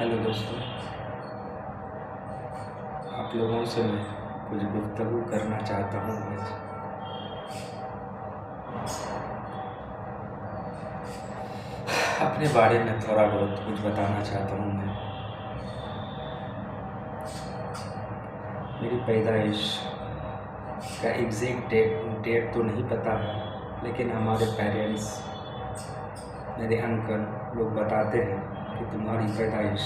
Hello दोस्तों, आप लोगों से मैं कुछ गुफ्तगू करना चाहता हूँ आज। अपने बारे में थोड़ा बहुत कुछ बताना चाहता हूँ मैं। मेरी पैदाइश का एग्जैक्ट डेट तो नहीं पता है, लेकिन हमारे पेरेंट्स, मेरे अंकल लोग बताते हैं कि तुम्हारी पैदाइश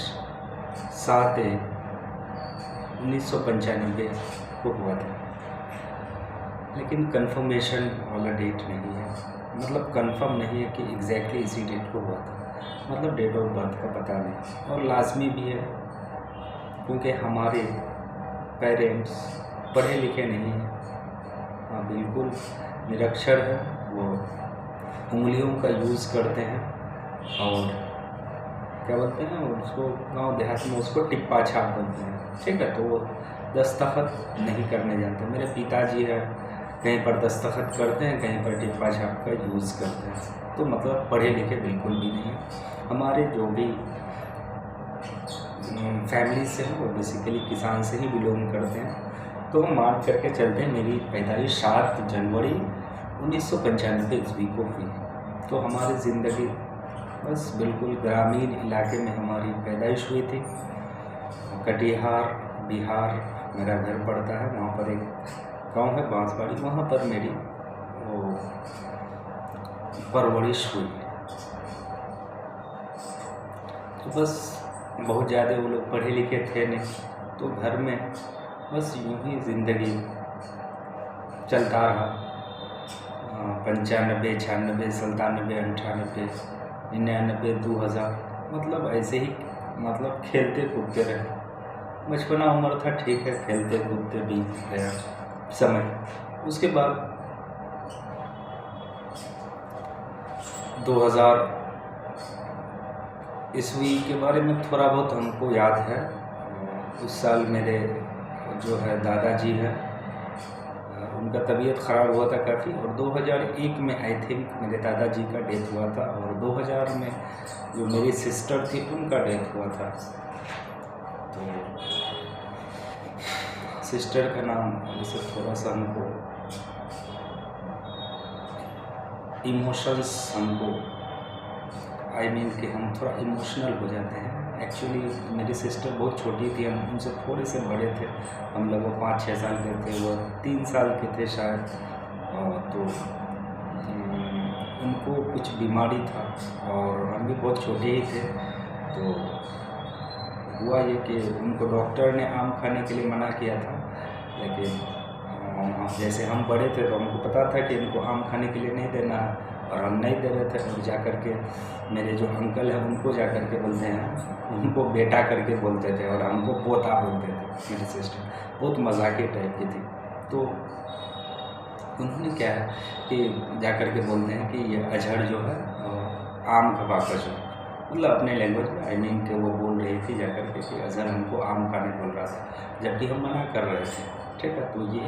7/1/1995 को हुआ था। लेकिन कंफर्मेशन वाला डेट नहीं है, मतलब कंफर्म नहीं है कि एग्जैक्टली इसी डेट को हुआ था, मतलब डेट ऑफ बर्थ का पता नहीं। और लाजमी भी है क्योंकि हमारे पेरेंट्स पढ़े लिखे नहीं हैं। हाँ, बिल्कुल निरक्षर है, वो उंगलियों का यूज़ करते हैं और क्या बोलते हैं उसको, गांव देहात में उसको टिप्पा छाप बोलते हैं, ठीक है। तो वो दस्तखत नहीं करने जानते। मेरे पिताजी है, कहीं पर दस्तखत करते हैं, कहीं पर टिप्पा छाप का यूज़ करते हैं, तो मतलब पढ़े लिखे बिल्कुल भी नहीं है। हमारे जो भी फैमिली से हैं वो बेसिकली किसान से ही बिलोंग करते हैं। तो हम मान करके चलते हैं मेरी पैदाइश 7 जनवरी 1995 ईस्वी को हुई। तो हमारी ज़िंदगी बस बिल्कुल ग्रामीण इलाके में हमारी पैदाइश हुई थी। कटिहार बिहार मेरा घर पड़ता है, वहाँ पर एक गांव है बांसवाड़ी, वहाँ पर मेरी वो परवरिश हुई। तो बस बहुत ज़्यादा वो लोग पढ़े लिखे थे नहीं, तो घर में बस यूँ ही ज़िंदगी चलता रहा। 95, 96, 97, 98, 99, 2000, मतलब ऐसे ही मतलब खेलते कूदते रहे। बचपना उम्र था, ठीक है, खेलते कूदते बीत गया समय। उसके बाद 2000 ईस्वी के बारे में थोड़ा बहुत हमको याद है। उस साल मेरे जो है दादाजी हैं, उनका तबीयत ख़राब हुआ था काफ़ी, और 2001 में आई थिंक मेरे दादाजी का डेथ हुआ था, और 2000 में जो मेरी सिस्टर थी उनका डेथ हुआ था। तो सिस्टर का नाम जैसे थोड़ा सा हमको इमोशंस हमको कि हम थोड़ा इमोशनल हो जाते हैं। एक्चुअली मेरी सिस्टर बहुत छोटी थी, हम उनसे थोड़े से बड़े थे। हम लगभग 5-6 साल के थे, वो 3 साल के थे शायद। तो उनको कुछ बीमारी था और हम भी बहुत छोटे ही थे। तो हुआ ये कि उनको डॉक्टर ने आम खाने के लिए मना किया था, लेकिन जैसे हम बड़े थे तो हमको पता था कि इनको आम खाने के लिए नहीं देना है, और हम नहीं दे रहे थे। और जा कर के मेरे जो अंकल हैं उनको जा कर के बोलते हैं, उनको बेटा करके बोलते थे और हमको पोता बोलते थे। मेरी सिस्टर बहुत मजाकिया टाइप की थी। तो उन्होंने क्या है कि जा कर के बोलते हैं कि ये अजहर जो है आम का वापस हो, मतलब अपने लैंग्वेज में कि वो बोल रही थी जा कर के कि अजहर हमको आम खाने बोल रहा था, जबकि हम मना कर रहे थे, ठीक है। तो ये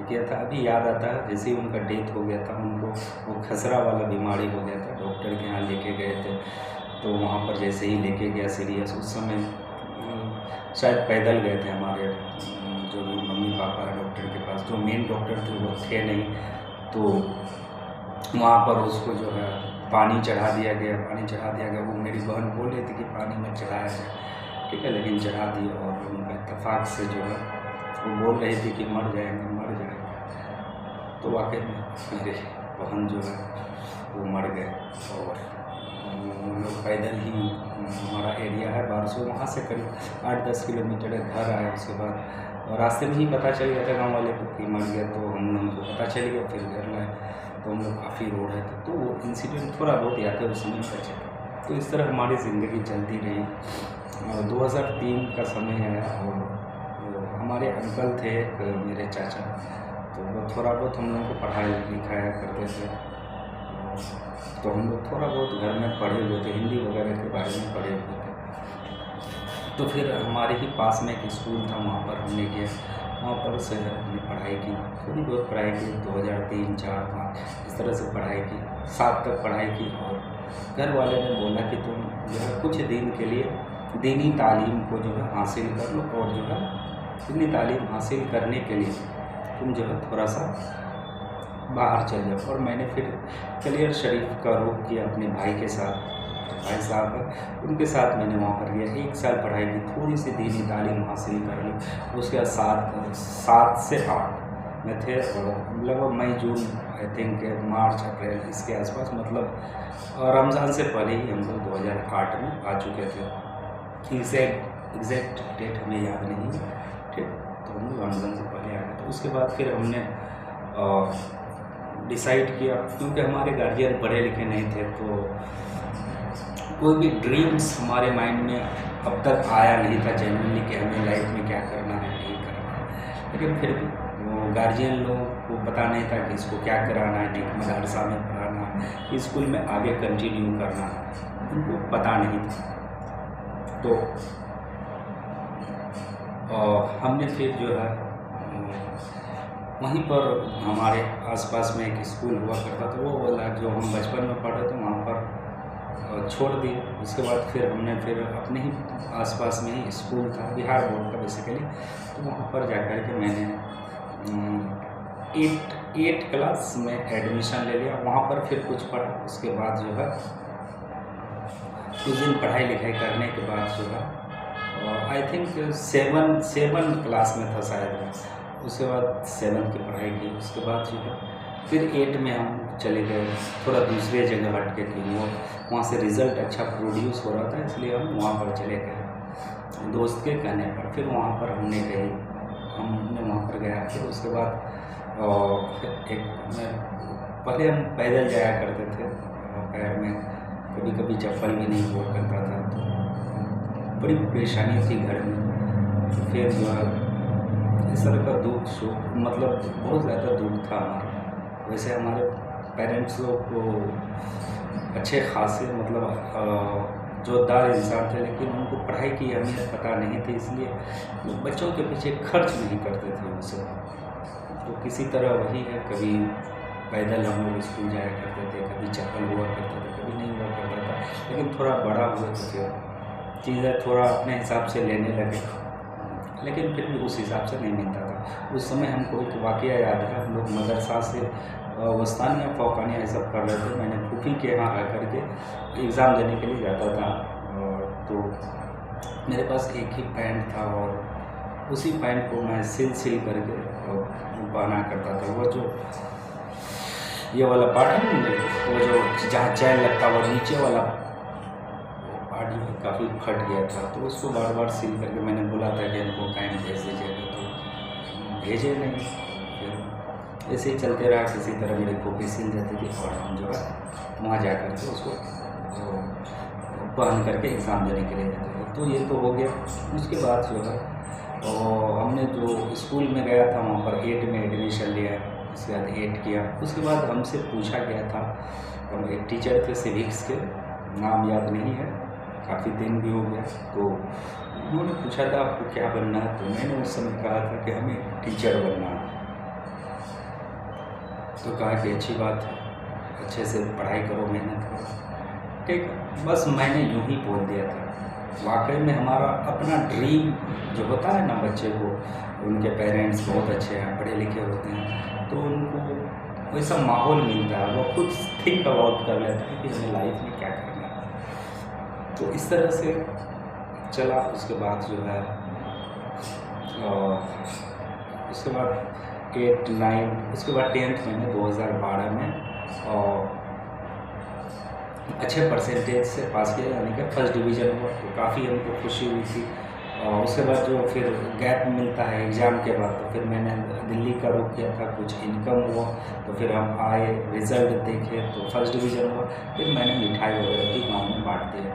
क्या था, अभी याद आता है, जैसे ही उनका डेथ हो गया था, उनको वो खसरा वाला बीमारी हो गया था। डॉक्टर के यहाँ लेके गए थे, तो वहाँ पर जैसे ही लेके गया सीरियस, उस समय शायद पैदल गए थे हमारे जो भी मम्मी पापा डॉक्टर के पास। जो मेन डॉक्टर थे वो थे नहीं, तो वहाँ पर उसको जो है पानी चढ़ा दिया गया। वो मेरी बहन बोल रही थी कि पानी में चढ़ाया जाए, ठीक है, लेकिन चढ़ा दिया। और उनका इत्तेफाक से जो है वो बोल रही थी कि मर जाएंगे। तो वाकई में मेरे बहन जो है वो मर गए। और हम लोग पैदल ही, हमारा एरिया है 1200, वहाँ से करीब 8-10 किलोमीटर घर आए। उसके बाद और रास्ते में ही पता चल गया था गाँव वाले को कि मर गया, तो हम लोगों को पता चल गया, फिर घर लाए। तो हम लोग काफ़ी रो रहे थे, तो वो इंसिडेंट थोड़ा बहुत याद है, उस समय का चला। तो इस तरह हमारी ज़िंदगी चलती रही। 2003 का समय है, और हमारे अंकल थे मेरे चाचा, तो वो थोड़ा बहुत हम लोगों को पढ़ाया लिखाया करते थे। तो हम लोग थोड़ा बहुत घर में पढ़े हुए थे, हिंदी वगैरह के बारे में पढ़े हुए थे। तो फिर हमारे ही पास में एक स्कूल था, वहाँ पर हमने गया, वहाँ पर से हमने पढ़ाई की, थोड़ी बहुत पढ़ाई की। 2003, 4, 5 इस तरह से पढ़ाई की, 7 तक पढ़ाई की। और घर वाले ने बोला कि तुम जो है कुछ दिन के लिए दीनी तालीम को जो है हासिल कर लो, और जो है दीनी तालीम हासिल करने के लिए तुम जो है थोड़ा सा बाहर चल जाओ। और मैंने फिर कलियर शरीफ का रुख किया अपने भाई के साथ, भाई साहब है उनके साथ मैंने वहाँ पर गया। 1 साल पढ़ाई की, थोड़ी सी दीनी तालीम हासिल कर ली। उसके बाद 7 से 8 में थे, और लगभग मई जून आई थिंक मार्च अप्रैल इसके आसपास, मतलब रमज़ान से पहले ही हम लोग 2008 में आ चुके थे। एग्जैक्ट डेट हमें याद नहीं है, ठीक। तो हम लोग रमज़ान से पहले आ गए। तो उसके बाद फिर हमने डिसाइड किया, क्योंकि हमारे गार्जियन पढ़े लिखे नहीं थे, तो कोई भी ड्रीम्स हमारे माइंड में अब तक आया नहीं था जेन्युइनली कि हमें लाइफ में क्या करना है, नहीं करना है। लेकिन फिर भी वो गार्जियन लोगों को पता नहीं था कि इसको क्या कराना है, नहीं मदरसा में पढ़ाना है, स्कूल में आगे कंटिन्यू करना है, उनको पता नहीं था। तो हमने फिर जो है वहीं पर हमारे आसपास में एक स्कूल हुआ करता था, वो वाला जो हम बचपन में पढ़े थे वहाँ पर छोड़ दिए। उसके बाद फिर हमने फिर अपने ही आसपास में ही स्कूल था, बिहार बोर्ड का बेसिकली, तो वहाँ पर जाकर के मैंने 8 क्लास में एडमिशन ले लिया। वहाँ पर फिर कुछ पढ़ा। उसके बाद जो है कुछ दिन पढ़ाई लिखाई करने के बाद जो है आई थिंक 7 क्लास में था शायद, उसके बाद 7 की पढ़ाई की। उसके बाद जो है फिर 8 में हम चले गए, थोड़ा दूसरे जगह हट के थी, वो वहाँ से रिज़ल्ट अच्छा प्रोड्यूस हो रहा था, इसलिए हम वहाँ पर चले गए दोस्त के कहने पर। फिर वहाँ पर हमने वहाँ पर गया। फिर उसके बाद पहले हम पैदल जाया करते थे, पैर में कभी कभी चप्पल भी नहीं हुआ करता था, तो बड़ी परेशानी थी घर में। फिर जो है इस तरह का दुख सुख, मतलब बहुत ज़्यादा दुख था हमारा। वैसे हमारे पेरेंट्स लोग को अच्छे खासे मतलब जोरदार इंसान थे, लेकिन उनको पढ़ाई की अहमियत पता नहीं थी, इसलिए बच्चों के पीछे खर्च नहीं करते थे उनसे। तो किसी तरह वही है, कभी पैदल हम लोग स्कूल जाया करते थे, कभी चप्पल हुआ करते थे, कभी नहीं हुआ करता था। लेकिन थोड़ा बड़ा हुए तो फिर चीज़ें थोड़ा अपने हिसाब से लेने लगे, लेकिन फिर भी उस हिसाब से नहीं मिलता था। उस समय हमको एक वाक़या याद है, हम लोग मदरसा से वस्तानिया फ़ौकानिया ये सब कर रहे थे। मैंने फूफी के यहाँ आकर के एग्ज़ाम देने के लिए जाता था, तो मेरे पास एक ही पैंट था, और उसी पैंट को मैं सिल करके पहना करता था। वो जो ये वाला पार्ट है ना, वो जो जहाँ चैन लगता है, वो नीचे वाला पार्ट जो काफ़ी फट गया था, तो उसको बार बार सिल करके मैंने बोला था कि इनको पैंट भेज दीजिएगा, तो भेजे नहीं। फिर ऐसे ही चलते रहा, किसी तरह मेरी फूफी सिल जाती थी, और हम जो है वहाँ जा कर के उसको पहन करके एग्ज़ाम देने के लिए जाते थे। तो ये तो हो गया। उसके बाद जो है हमने जो स्कूल में गया था वहाँ पर 8 में एडमिशन लिया, उसके बाद 8 किया। उसके बाद हमसे पूछा गया था, हम एक टीचर थे सिविक्स के, नाम याद नहीं है, काफ़ी दिन भी हो गया, तो उन्होंने पूछा था आपको क्या बनना है, तो मैंने उस समय कहा था कि हमें टीचर बनना है। तो कहा कि अच्छी बात है, अच्छे से पढ़ाई करो, मेहनत करो, ठीक। बस मैंने यूँ ही बोल दिया था। वाकई में हमारा अपना ड्रीम जो होता है ना, बच्चे को उनके पेरेंट्स बहुत अच्छे हैं, पढ़े लिखे होते हैं, तो उनको वैसा माहौल मिलता है, वो खुद थिंक अबाउट कर लेता है कि हमें लाइफ में क्या करना है। तो इस तरह से चला। उसके बाद जो है उसके बाद 8, 9, उसके बाद 10th मैंने 2012 में अच्छे परसेंटेज से पास किया, यानी कि फर्स्ट डिवीज़न हुआ, तो काफ़ी हमको खुशी हुई थी। और उसके बाद जो फिर गैप मिलता है एग्ज़ाम के बाद, तो फिर मैंने दिल्ली का रुख किया था, कुछ इनकम हुआ, तो फिर हम आए, रिज़ल्ट देखे तो फर्स्ट डिवीज़न हुआ। फिर मैंने मिठाई वगैरह भी गाँव में बाँट दिया,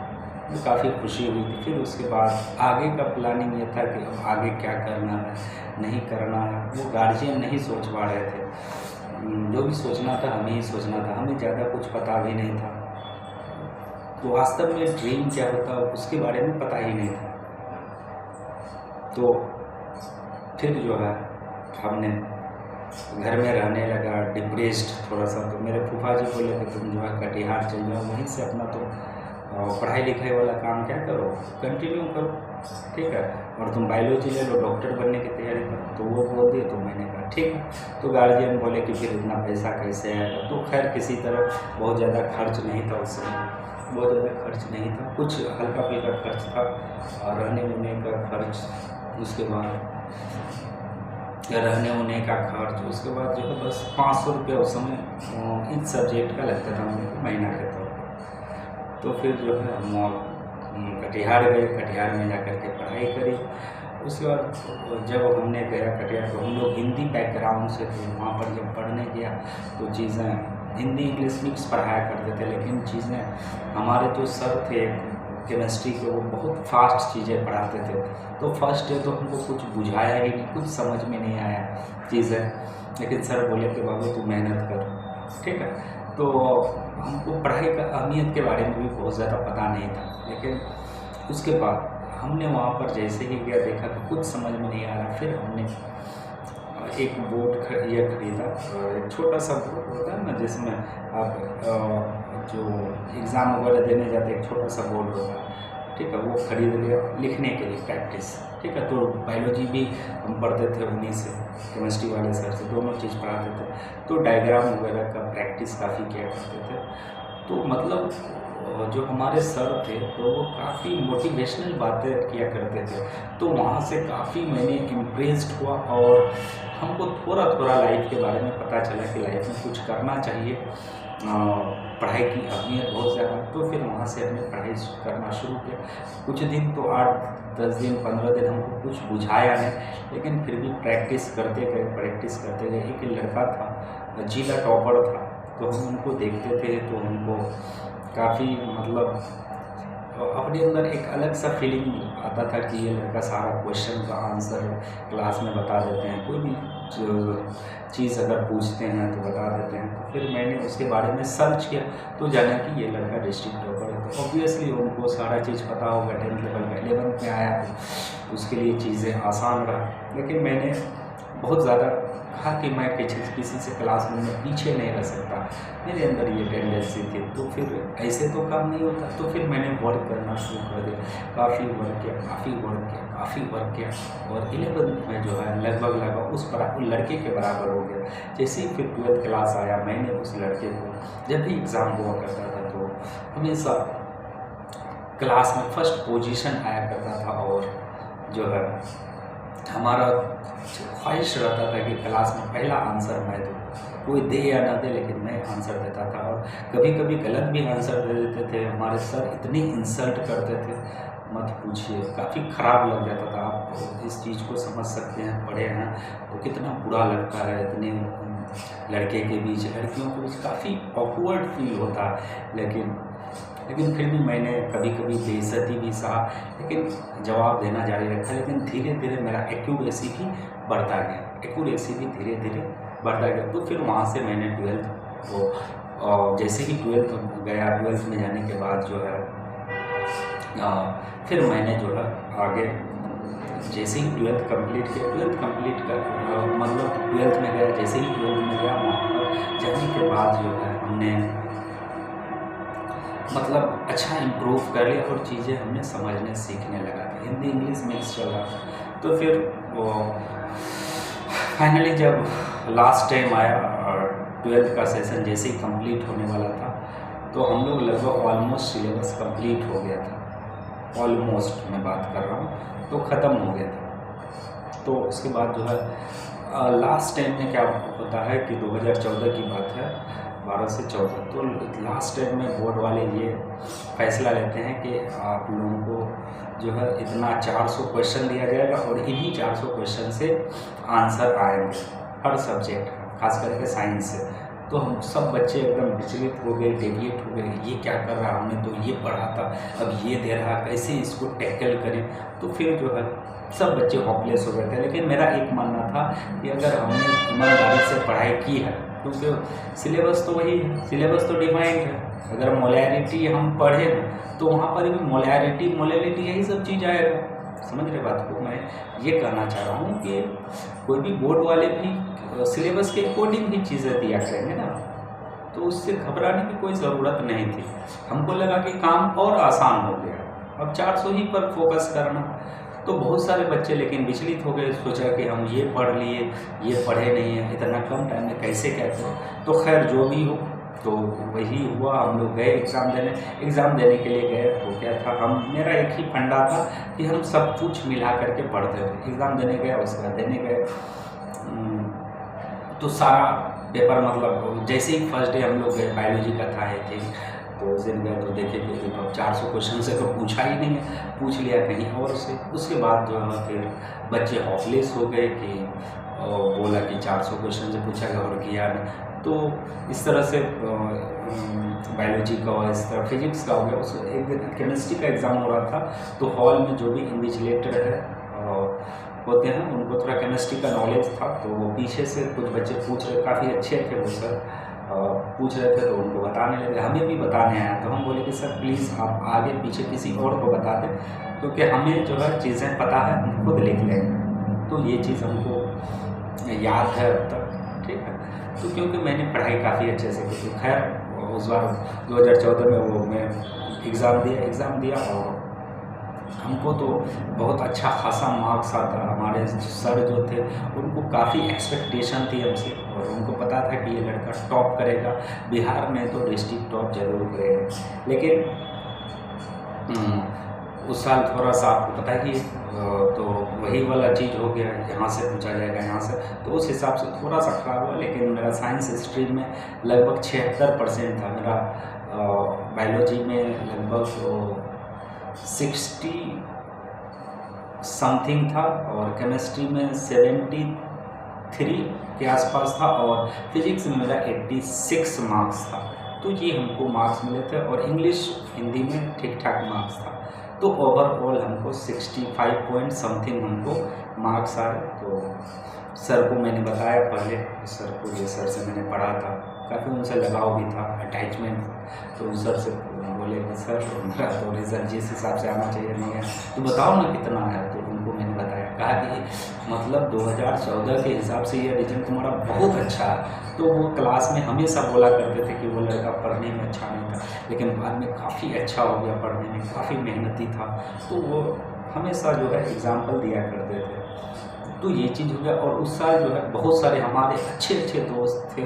तो काफ़ी खुशी हुई थी। फिर उसके बाद आगे का प्लानिंग ये था कि अब आगे क्या करना है, नहीं करना है, वो गार्जियन नहीं सोच पा रहे थे। जो भी सोचना था हमें ही सोचना था, हमें ज़्यादा कुछ पता भी नहीं था, तो वास्तव में ड्रीम क्या होता है उसके बारे में पता ही नहीं था। तो फिर जो है हमने घर में रहने लगा, डिप्रेस्ड थोड़ा सा। तो मेरे फूफा जी बोले कि तुम जो है कटिहार चल जाओ, वहीं से अपना तो पढ़ाई लिखाई वाला काम क्या करो, कंटिन्यू करो, ठीक है, और तुम बायोलॉजी ले लो, डॉक्टर बनने की तैयारी करो। तो वो बोल दिए, तो मैंने कहा ठीक है। तो गार्जियन बोले कि फिर इतना पैसा कैसे आएगा। तो खैर किसी तरह बहुत ज़्यादा खर्च नहीं था उस समय, बहुत ज़्यादा खर्च नहीं था, कुछ हल्का फुल्का खर्च था, और रहने वहने का खर्च, उसके बाद रहने वहने का खर्च, उसके बाद जो है बस 500 रुपये उस समय इन सब्जेक्ट का लगता था मुझे महीना के तौर पर। तो फिर जो है हम कटिहार गए, कटिहार में जा कर के पढ़ाई करी। उसके बाद जब हमने गया कटिहार, तो हम लोग हिंदी बैकग्राउंड से थे। वहाँ पर जब पढ़ने गया तो चीज़ें हिंदी इंग्लिश मिक्स पढ़ाया करते थे, लेकिन चीज़ें हमारे जो सर थे केमिस्ट्री के, वो बहुत फास्ट चीज़ें पढ़ाते थे। तो फर्स्ट डे तो हमको कुछ बुझाया ही नहीं, कुछ समझ में नहीं आया चीज़ें, लेकिन सर बोले कि बाबू तू मेहनत कर, ठीक है। तो हमको पढ़ाई का अहमियत के बारे में भी बहुत ज़्यादा पता नहीं था, लेकिन उसके बाद हमने वहाँ पर जैसे ही गया, देखा कि कुछ समझ में नहीं आ रहा। फिर हमने एक बोर्ड ये खरीदा, एक छोटा सा बोर्ड होता है ना, जिसमें आप जो एग्ज़ाम वगैरह देने जाते, एक छोटा सा बोर्ड होता है, ठीक है, वो खरीद लिया लिखने के लिए प्रैक्टिस, ठीक है। तो बायोलॉजी भी हम पढ़ते थे उन्हीं से, केमिस्ट्री वाले सर से, दोनों चीज़ पढ़ाते थे। तो डायग्राम वगैरह का प्रैक्टिस काफ़ी किया करते थे। तो मतलब जो हमारे सर थे, तो वो काफ़ी मोटिवेशनल बातें किया करते थे। तो वहाँ से काफ़ी मैंने इम्प्रेस्ड हुआ, और हमको थोड़ा थोड़ा लाइफ के बारे में पता चला कि लाइफ में कुछ करना चाहिए, पढ़ाई की अहमियत बहुत ज़्यादा। तो फिर वहाँ से हमने पढ़ाई करना शुरू किया। कुछ दिन तो 8-10 दिन 15 दिन हमको कुछ बुझाया नहीं, लेकिन फिर भी प्रैक्टिस करते गए। एक लड़का था, जिला टॉपर था, तो हम उनको देखते थे, तो हमको काफ़ी मतलब अपने अंदर एक अलग सा फीलिंग आता था कि ये लड़का सारा क्वेश्चन का आंसर क्लास में बता देते हैं, कोई भी चीज़ अगर पूछते हैं तो बता देते हैं। तो फिर मैंने उसके बारे में सर्च किया, तो जाना कि ये लड़का डिस्ट्रिक्ट टॉपर है। तो ऑब्वियसली उनको सारा चीज़ पता होगा, 10th लेवल का, 11th में आया तो उसके लिए चीज़ें आसान रहा। लेकिन मैंने बहुत ज़्यादा कहा कि मैं किसी से क्लासरूम में पीछे नहीं रह सकता, मेरे अंदर ये टेंडेंसी थी। तो फिर ऐसे तो काम नहीं होता। तो फिर मैंने वर्क करना शुरू कर दिया, काफ़ी वर्क किया, और 11th में जो है लगभग उस लड़के के बराबर हो गया। जैसे ही फिर 12th क्लास आया, मैंने उस लड़के को, जब भी एग्ज़ाम हुआ करता था तो हमेशा क्लास में फर्स्ट पोजीशन आया करता था, और जो है हमारा ख्वाहिश रहता था कि क्लास में पहला आंसर मैं दूँ, कोई दे या ना दे, लेकिन मैं आंसर देता था। और कभी कभी गलत भी आंसर दे देते थे। हमारे सर इतनी इंसल्ट करते थे, मत पूछिए, काफ़ी ख़राब लग जाता था। आप इस चीज़ को समझ सकते हैं, पढ़े हैं तो कितना बुरा लगता है। इतने लड़के के बीच, लड़कियों के बीच काफ़ी ऑकवर्ड फील होता है। लेकिन फिर भी मैंने कभी कभी बेइज्जती भी सहा, लेकिन जवाब देना जारी रखा। लेकिन धीरे धीरे मेरा एक्यूरेसी भी बढ़ता गया। तो फिर वहाँ से मैंने 12th को, जैसे ही 12th गया, 12th में जाने के बाद जो है फिर मैंने जो है आगे, जैसे ही 12th कंप्लीट किया, 12th कंप्लीट कर मतलब 12th में गया, जैसे ही 12th में गया, वहाँ पर जाने के बाद जो है हमने मतलब अच्छा इम्प्रूव कर लिया, और चीज़ें हमने समझने सीखने लगा था। हिंदी इंग्लिश मिक्स चल रहा था। तो फिर वो फाइनली जब लास्ट टाइम आया, और 12th का सेशन जैसे ही कंप्लीट होने वाला था, तो हम लोग लगभग ऑलमोस्ट सिलेबस कंप्लीट हो गया था। ऑलमोस्ट मैं बात कर रहा हूँ, तो ख़त्म हो गया था। तो उसके बाद जो है लास्ट टाइम में क्या होता है कि 2014 की बात है, 12 से 14, तो लास्ट टाइम में बोर्ड वाले ये फैसला लेते हैं कि आप लोगों को जो है इतना 400 क्वेश्चन दिया जाएगा, और इन्हीं 400 क्वेश्चन से आंसर आएंगे हर सब्जेक्ट का, खास करके साइंस से। तो हम सब बच्चे एकदम विचलित हो गए, डेविएट हो गए, ये क्या कर रहा, हमने तो ये पढ़ा था, अब ये दे रहा, कैसे इसको टैकल करें। तो फिर जो है सब बच्चे हॉपलेस हो गए थे। लेकिन मेरा एक मानना था कि अगर हमने ईमानदारी से पढ़ाई की है, क्योंकि सिलेबस तो वही है, सिलेबस तो डिफाइंड है। अगर मोलैरिटी हम पढ़े तो वहाँ पर भी मोलैरिटी यही सब चीज़ आएगा। समझ रहे बात को? मैं ये कहना चाह रहा हूँ कि कोई भी बोर्ड वाले भी सिलेबस के अकॉर्डिंग ही चीज़ें दिया करेंगे ना। तो तो उससे घबराने की कोई ज़रूरत नहीं थी। हमको लगा कि काम और आसान हो गया, अब 400 ही पर फोकस करना। तो बहुत सारे बच्चे लेकिन विचलित हो गए, सोचा कि हम ये पढ़ लिए, ये पढ़े नहीं हैं, इतना कम टाइम में कैसे क्या करें। तो खैर जो भी हो, तो वही हुआ। हम लोग गए एग्ज़ाम देने के लिए गए। तो क्या था, मेरा एक ही फंडा था कि हम सब कुछ मिला करके पढ़ते थे। एग्ज़ाम देने गए, उसके बाद देने गए तो सारा पेपर, मतलब जैसे ही फर्स्ट डे हम लोग गए, बायोलॉजी का था आई थिंक, तो उस दिन गए तो देखे कि अब 400 क्वेश्चन से तो पूछा ही नहीं है, पूछ लिया कहीं और से। उसके बाद जो है फिर बच्चे हॉपलेस हो गए कि बोला कि 400 क्वेश्चन से पूछा गया और किया नहीं। तो इस तरह से बायोलॉजी का और इस तरह फिजिक्स का हो गया। उस एक दिन केमिस्ट्री का एग्ज़ाम हो रहा था, तो हॉल में जो भी इन्विजिलेटर होते हैं उनको थोड़ा केमिस्ट्री का नॉलेज था, तो वो पीछे से कुछ बच्चे पूछ रहे, काफ़ी अच्छे थे वो सर, पूछ रहे थे तो उनको बताने लगे, हमें भी बताने आया। तो हम बोले कि सर प्लीज़ आप आगे पीछे किसी और को बता दें, क्योंकि हमें जो है चीज़ें पता है, हम खुद लिख लेंगे। तो ये चीज़ हमको याद है अब तक, ठीक है। तो क्योंकि मैंने पढ़ाई काफ़ी अच्छे से की थी। खैर उस बार 2014 में वो मैं एग्ज़ाम दिया और हमको तो बहुत अच्छा खासा मार्क्स आता। हमारे सर जो थे उनको काफ़ी एक्सपेक्टेशन थी हमसे, और उनको पता था कि ये लड़का टॉप करेगा, बिहार में तो डिस्ट्रिक्ट टॉप जरूर करेगा। लेकिन उस साल थोड़ा सा आपको पता ही, तो वही वाला चीज़ हो गया, यहाँ से पूछा जाएगा यहाँ से, तो उस हिसाब से थोड़ा सा खराब हुआ। लेकिन मेरा साइंस स्ट्रीम में लगभग 76% था, मेरा बायोलॉजी में लगभग 60 समथिंग था, और केमिस्ट्री में 73 के आसपास था, और फिजिक्स में मेरा 86 मार्क्स था। तो ये हमको मार्क्स मिले थे, और इंग्लिश हिंदी में ठीक ठाक मार्क्स था। तो ओवरऑल हमको 65 पॉइंट समथिंग हमको मार्क्स आए। तो सर को मैंने बताया पहले, सर को, ये सर से मैंने पढ़ा था, काफ़ी उनसे लगाव भी था, अटैचमेंट था। तो उन सर से बोले कि सर मेरा तो रिज़ल्ट जिस हिसाब से आना चाहिए नहीं है, तो बताओ ना कितना है। तो उनको मैंने बताया, कहा कि मतलब 2014 के हिसाब से ये रिजल्ट तुम्हारा बहुत अच्छा है। तो वो क्लास में हमेशा बोला करते थे कि वो लड़का पढ़ने में अच्छा नहीं था, लेकिन बाद में काफ़ी अच्छा हो गया, पढ़ने में काफ़ी मेहनती था। तो वो हमेशा जो है एग्ज़ाम्पल दिया करते थे। तो ये चीज़ हो गया। और उस साल जो है बहुत सारे हमारे अच्छे दोस्त थे,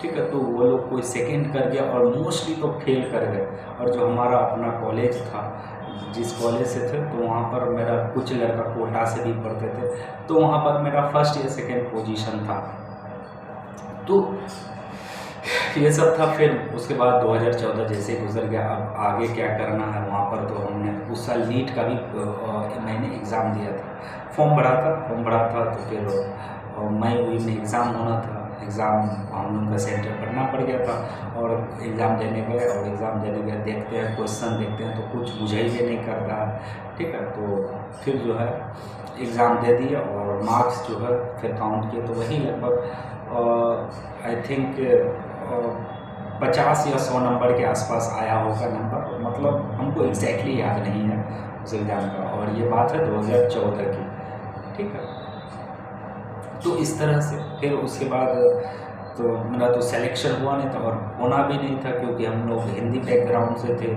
ठीक है, तो वो लोग कोई सेकंड कर गया और मोस्टली तो फेल कर गए। और जो हमारा अपना कॉलेज था, जिस कॉलेज से थे, तो वहाँ पर मेरा कुछ लड़का कोटा से भी पढ़ते थे, तो वहाँ पर मेरा फर्स्ट या सेकंड पोजीशन था। तो ये सब था। फिर उसके बाद 2014 जैसे गुजर गया, अब आगे क्या करना है वहाँ पर। तो हमने उस साल नीट का भी मैंने एग्ज़ाम दिया था, फॉर्म भरा था। तो फिर मई में एग्ज़ाम होना था, एग्ज़ाम हम लोग का सेंटर पढ़ना पड़ गया था। और एग्ज़ाम देने गए, देखते हैं क्वेश्चन देखते हैं तो कुछ बुझे ही नहीं करता, ठीक है। तो फिर जो है एग्ज़ाम दे दिया, और मार्क्स जो है फिर काउंट किए, तो वही लगभग आई थिंक 50 या 100 नंबर के आसपास आया होगा नंबर, मतलब हमको एग्जैक्टली याद नहीं है उस एग्ज़ाम का। और ये बात है 2014 की, ठीक है। तो इस तरह से फिर उसके बाद तो मेरा तो सिलेक्शन हुआ नहीं था, और होना भी नहीं था, क्योंकि हम लोग हिंदी बैकग्राउंड से थे।